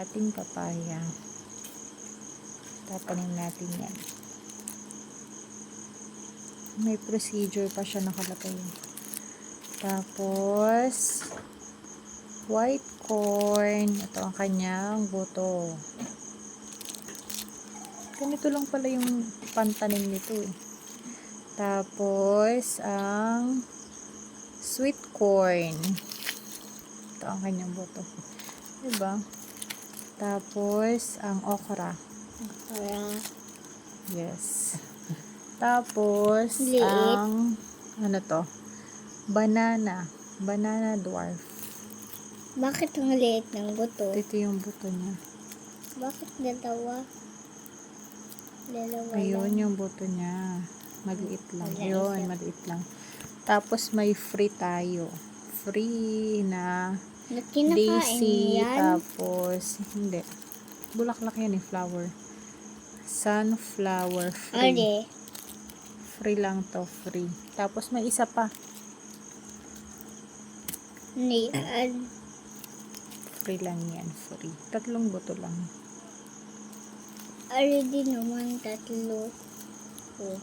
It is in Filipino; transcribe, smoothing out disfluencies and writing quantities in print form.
ating papaya. Tatanim natin yan. May procedure pa siya nakalagay. Tapos, white corn. Ito ang kanyang buto. Ganito lang pala yung pantanim nito eh. Tapos, ang sweet corn. Ito ang kanyang buto. Diba? Tapos, ang okra. Yes. Tapos, Liit. ang, ano to? Banana. Banana dwarf. Bakit ang liit ng buto? Ito yung buto niya. Bakit dalawa? Dalawa Ayun lang. yung buto niya. Maliit lang. Wala Ayun, isa. maliit lang. Tapos may free tayo. Free na Kinakain daisy. yan? Tapos, hindi. Bulaklak yan eh, flower. Sunflower free. Ade. Free lang to, free. Tapos may isa pa. Ni, Free lang yan, free. 3 buto lang. already naman tatlo. Oh.